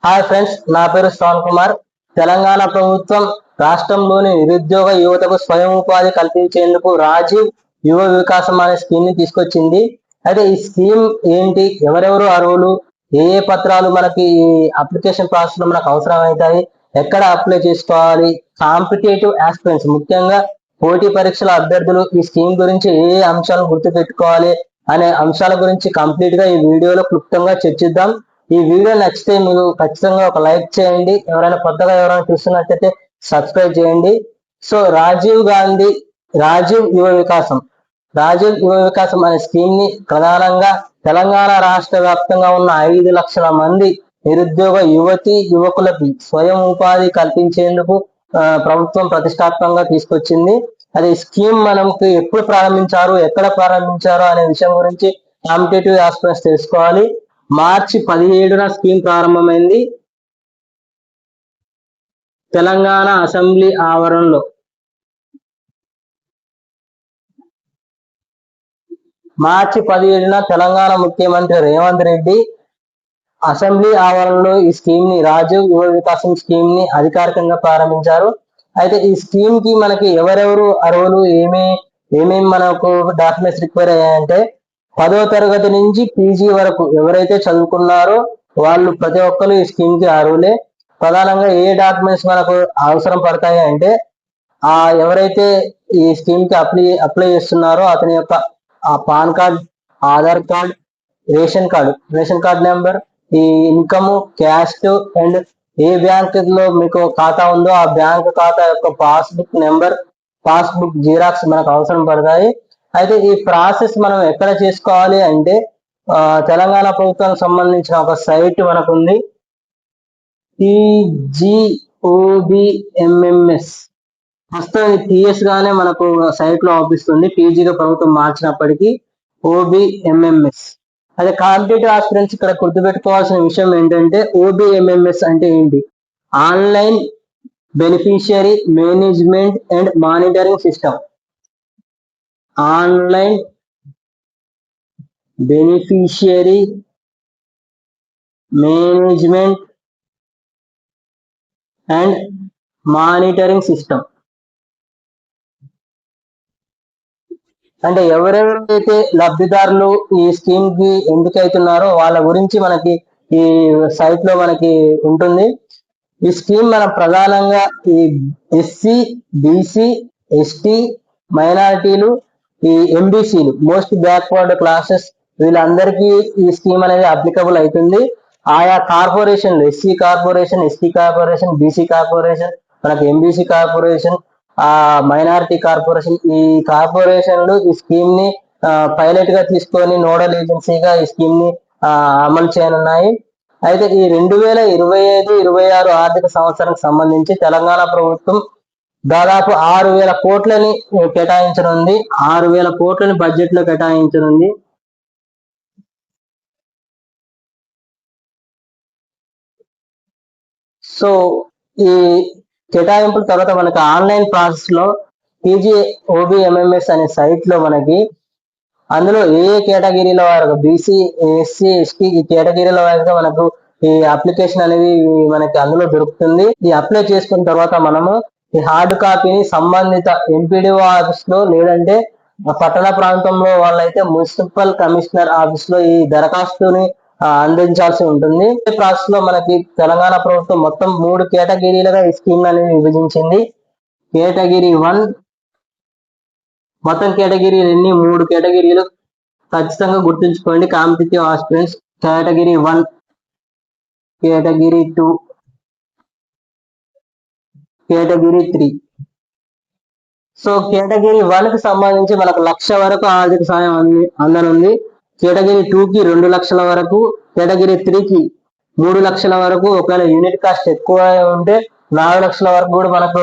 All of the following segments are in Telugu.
హాయ్ ఫ్రెండ్స్, నా పేరు శ్రవణ్ కుమార్. తెలంగాణ ప్రభుత్వం రాష్ట్రంలోని నిరుద్యోగ యువతకు స్వయం ఉపాధి కల్పించేందుకు రాజీవ్ యువ వికాసం అనే స్కీమ్ ని తీసుకొచ్చింది. అయితే ఈ స్కీమ్ ఏంటి, ఎవరెవరు అర్హులు, ఏ ఏ పత్రాలు మనకి అప్లికేషన్ ప్రాసెస్ లో మనకు అవసరం అవుతాయి, ఎక్కడ అప్లై చేసుకోవాలి, కాంపిటేటివ్ ఆస్పిరెంట్స్ ముఖ్యంగా పోటీ పరీక్షల అభ్యర్థులు ఈ స్కీమ్ గురించి ఏ ఏ అంశాలను గుర్తు పెట్టుకోవాలి అనే అంశాల గురించి కంప్లీట్ గా ఈ వీడియోలో క్లుప్తంగా చర్చిద్దాం. ఈ వీడియో నచ్చితే మీరు ఖచ్చితంగా ఒక లైక్ చేయండి. ఎవరైనా చూస్తున్నట్లయితే సబ్స్క్రైబ్ చేయండి. సో రాజీవ్ యువ వికాసం అనే స్కీమ్ ని ప్రధానంగా తెలంగాణ రాష్ట్ర వ్యాప్తంగా ఉన్న 5 లక్షల మంది నిరుద్యోగ యువకులకి స్వయం ఉపాధి కల్పించేందుకు ప్రభుత్వం ప్రతిష్టాత్మకంగా తీసుకొచ్చింది. అది స్కీమ్ మనకు ఎప్పుడు ప్రారంభించారు, ఎక్కడ ప్రారంభించారు అనే విషయం గురించి కాంపిటేటివ్ ఆస్పిరెంట్స్ తెలుసుకోవాలి. మార్చి 17న స్కీమ్ ప్రారంభమైంది తెలంగాణ అసెంబ్లీ ఆవరణలో. మార్చి 17న తెలంగాణ ముఖ్యమంత్రి రేవంత్ రెడ్డి అసెంబ్లీ ఆవరణలో ఈ స్కీమ్ ని, రాజీవ్ యువ వికాసం స్కీమ్ ని అధికారికంగా ప్రారంభించారు. అయితే ఈ స్కీమ్ కి మనకి ఎవరెవరు అర్హులు, ఏమేమి మనకు డాక్యుమెంట్స్ రిక్వైర్ అయ్యాయంటే 10వ తరగతి నుంచి పీజీ వరకు ఎవరైతే చదువుకున్నారో వాళ్ళు ప్రతి ఒక్కరు ఈ స్కీమ్ కి అర్హులే. ప్రధానంగా ఏ డాక్యుమెంట్స్ మనకు అవసరం పడతాయి అంటే, ఎవరైతే ఈ స్కీమ్ కి అప్లై చేస్తున్నారో అతని యొక్క PAN card, Aadhaar card, ration card number, ఈ ఇన్కమ్, క్యాస్ట్ అండ్ ఏ బ్యాంక్ లో మీకు ఖాతా ఉందో ఆ బ్యాంక్ ఖాతా యొక్క పాస్బుక్ నెంబర్, పాస్బుక్ జిరాక్స్ మనకు అవసరం పడతాయి. అయితే ఈ ప్రాసెస్ మనం ఎక్కడ చేసుకోవాలి అంటే తెలంగాణ ప్రభుత్వానికి సంబంధించిన ఒక సైట్ మనకు ఉంది, PGOBMMS. ప్రస్తుతం టీఎస్ గానే మనకు సైట్ లో అవుపిస్తుంది, పీజీగా ప్రభుత్వం మార్చినప్పటికీ OBMMS. అదే కాంపిటేటివ్ ఆస్పిరెంట్స్ ఇక్కడ గుర్తుపెట్టుకోవాల్సిన విషయం ఏంటంటే OBMMS అంటే ఏంటి, online beneficiary management and monitoring system. Online beneficiary management and monitoring system అంటే ఎవరెవరైతే లబ్ధిదారులు ఈ స్కీమ్ కి ఎంపికవుతున్నారో వాళ్ళ గురించి మనకి ఈ సైట్ లో మనకి ఉంటుంది. ఈ స్కీమ్ మనం ప్రధానంగా ఈ ఎస్సీ, బీసీ, ఎస్టీ, మైనారిటీలు, ఈ ఎంబీసీలు, మోస్ట్ బ్యాక్వర్డ్ క్లాసెస్, వీళ్ళందరికీ ఈ స్కీమ్ అనేది అప్లికబుల్ అవుతుంది. ఆయా కార్పొరేషన్లు, SC corporation, ST corporation, BC corporation, మనకి ఎంబీసీ కార్పొరేషన్, మైనారిటీ కార్పొరేషన్, ఈ కార్పొరేషన్లు ఈ స్కీమ్ ని పైలట్ గా తీసుకొని నోడల్ ఏజెన్సీగా ఈ స్కీమ్ ని అమలు చేయనున్నాయి. అయితే ఈ 2025-26 ఆర్థిక సంవత్సరానికి సంబంధించి తెలంగాణ ప్రభుత్వం దాదాపు 6,000 కోట్లని కేటాయించనుంది, 6,000 కోట్లని బడ్జెట్ లో కేటాయించనుంది. సో ఈ కేటాయింపుల తర్వాత మనకి ఆన్లైన్ ప్రాసెస్ లో PGOBMMS అనే సైట్ లో మనకి అందులో ఏ కేటగిరీల వారు, బీసీ, ఎస్సీ, ఎస్టీ ఈ కేటగిరీల వారిగా మనకు ఈ అప్లికేషన్ అనేది మనకి అందులో దొరుకుతుంది. ఈ అప్లై చేసుకున్న తర్వాత మనము ఈ హార్డ్ కాపీని సంబంధిత ఎంపీడీఓ ఆఫీస్ లో, లేదంటే పట్టణ ప్రాంతంలో వాళ్ళైతే మున్సిపల్ కమిషనర్ ఆఫీస్ లో ఈ దరఖాస్తుని అందించాల్సి ఉంటుంది. ఈ ప్రాసెస్ లో మనకి తెలంగాణ ప్రభుత్వం మొత్తం 3 కేటగిరీలుగా ఈ స్కీమ్ అనేది విభజించింది. కేటగిరీ 1, మొత్తం కేటగిరీలన్నీ 3 కేటగిరీలు ఖచ్చితంగా గుర్తుంచుకోండి competitive aspirants. Category 1, category 2, category 3. So category 1 కి సంబంధించి మనకు 1,00,000 వరకు ఆర్థిక సాయం అందనుంది. కేటగిరీ 2 కి 2 లక్షల వరకు, కేటగిరీ 3 కి 3 లక్షల వరకు, ఒకవేళ యూనిట్ కాస్ట్ ఎక్కువ ఉంటే 4 లక్షల వరకు కూడా మనకు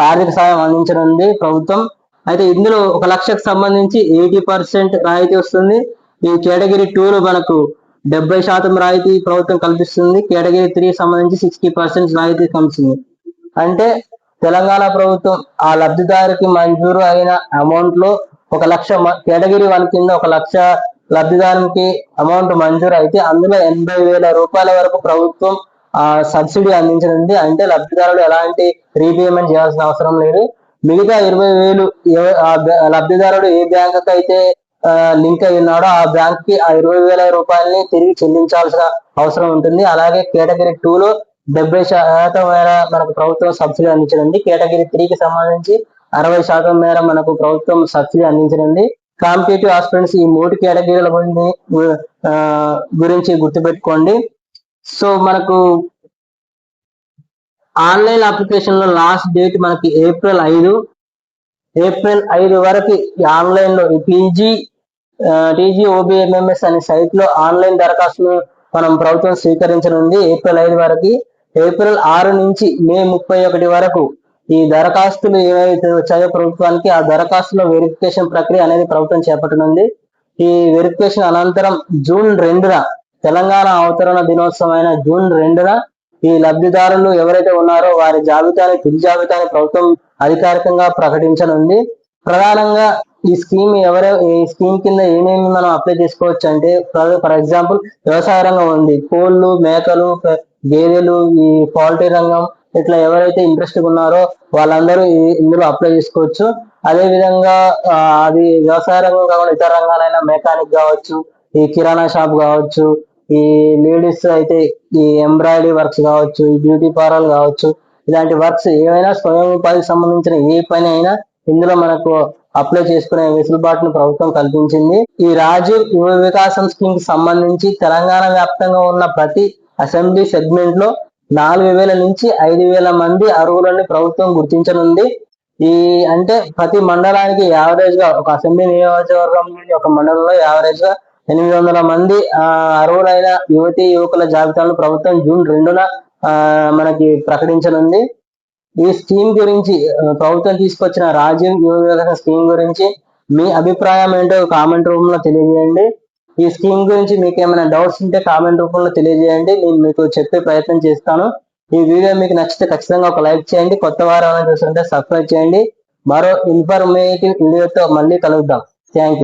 ఆర్థిక సాయం అందించనుంది ప్రభుత్వం. అయితే ఇందులో 1,00,000కి సంబంధించి 80% రాయితీ వస్తుంది. ఈ కేటగిరీ 2లో మనకు 70% రాయితీ ప్రభుత్వం కల్పిస్తుంది. కేటగిరీ 3 సంబంధించి 60% రాయితీ కల్పిస్తుంది. అంటే తెలంగాణ ప్రభుత్వం ఆ లబ్ధిదారికి మంజూరు అయిన అమౌంట్ లో 1,00,000, కేటగిరీ 1 కింద 1,00,000 లబ్ధిదారునికి అమౌంట్ మంజూరు అయితే అందులో 80,000 రూపాయల వరకు ప్రభుత్వం సబ్సిడీ అందించనుంది. అంటే లబ్ధిదారులు ఎలాంటి రీపేమెంట్ చేయాల్సిన అవసరం లేదు. మిగతా 20,000 లబ్ధిదారుడు ఏ బ్యాంక్ అయితే లింక్ అయి ఉన్నాడో ఆ బ్యాంక్ కి ఆ 20,000 రూపాయలని తిరిగి చెల్లించాల్సిన అవసరం ఉంటుంది. అలాగే కేటగిరీ 2 లో 70% మేర మనకు ప్రభుత్వం సబ్సిడీ అందించనుంది. కేటగిరీ 3కి సంబంధించి 60% మేర మనకు ప్రభుత్వం సబ్సిడీ అందించనుంది. కాంపిటేటివ్ ఆస్పిరెంట్స్ ఈ 3 కేటగిరీల గురించి గుర్తుపెట్టుకోండి. సో మనకు ఆన్లైన్ అప్లికేషన్ లో లాస్ట్ డేట్ మనకి ఏప్రిల్ 5 వరకు ఆన్లైన్ లో టీజీఓబిఎంఎంఎస్ అనే సైట్ లో ఆన్లైన్ దరఖాస్తును మనం ప్రభుత్వం స్వీకరించనుంది. ఏప్రిల్ 5 వరకు. ఏప్రిల్ 6 నుంచి మే 31 వరకు ఈ దరఖాస్తులు ఏవైతే వచ్చాయో ప్రభుత్వానికి ఆ దరఖాస్తులో వెరిఫికేషన్ ప్రక్రియ అనేది ప్రభుత్వం చేపట్టనుంది. ఈ వెరిఫికేషన్ అనంతరం జూన్ 2న తెలంగాణ అవతరణ దినోత్సవం అయిన జూన్ 2న ఈ లబ్ధిదారులు ఎవరైతే ఉన్నారో వారి తుది జాబితాని ప్రభుత్వం అధికారికంగా ప్రకటించనుంది. ప్రధానంగా ఈ స్కీమ్ కింద ఏమేమి మనం అప్లై చేసుకోవచ్చు అంటే, ఫర్ ఎగ్జాంపుల్ వ్యవసాయ రంగం ఉంది, కోళ్ళు, మేకలు, గేదెలు, ఈ పౌల్ట్రీ రంగం, ఇట్లా ఎవరైతే ఇంట్రెస్ట్ ఉన్నారో వాళ్ళందరూ ఇందులో అప్లై చేసుకోవచ్చు. అదే విధంగా అది వ్యవసాయ రంగం కాకుండా ఇతర రంగాలైన మెకానిక్ కావచ్చు, ఈ కిరాణా షాప్ కావచ్చు, ఈ లేడీస్ అయితే ఈ ఎంబ్రాయిడరీ వర్క్స్ కావచ్చు, ఈ బ్యూటీ పార్లర్ కావచ్చు, ఇలాంటి వర్క్స్ ఏవైనా స్వయం ఉపాధికి సంబంధించిన ఏ పని అయినా ఇందులో మనకు అప్లై చేసుకునే వెసులుబాటును ప్రభుత్వం కల్పించింది. ఈ రాజీవ్ యువ వికాసం స్కీమ్ కి సంబంధించి తెలంగాణ వ్యాప్తంగా ఉన్న ప్రతి అసెంబ్లీ సెగ్మెంట్ లో 4,000 నుంచి 5,000 మంది అర్హులని ప్రభుత్వం గుర్తించనుంది. అంటే ప్రతి మండలానికి యావరేజ్ గా ఒక అసెంబ్లీ నియోజకవర్గం నుండి ఒక మండలంలో యావరేజ్ గా 800 మంది అర్హులైన యువకుల జాబితాను ప్రభుత్వం జూన్ 2న మనకి ప్రకటించనుంది. ఈ స్కీమ్ గురించి ప్రభుత్వం తీసుకొచ్చిన రాజీవ్ యువ వికాస స్కీమ్ గురించి మీ అభిప్రాయం ఏంటో కామెంట్ రూపంలో తెలియజేయండి. ఈ స్కీమ్ గురించి మీకు ఏమైనా డౌట్స్ ఉంటే కామెంట్ రూపంలో తెలియజేయండి, నేను మీకు చెప్పే ప్రయత్నం చేస్తాను. ఈ వీడియో మీకు నచ్చితే ఖచ్చితంగా ఒక లైక్ చేయండి. కొత్త వారు చూస్తుంటే సబ్స్క్రైబ్ చేయండి. మరో ఇన్ఫర్మేటివ్ వీడియోతో మళ్ళీ కలుద్దాం. Thank you.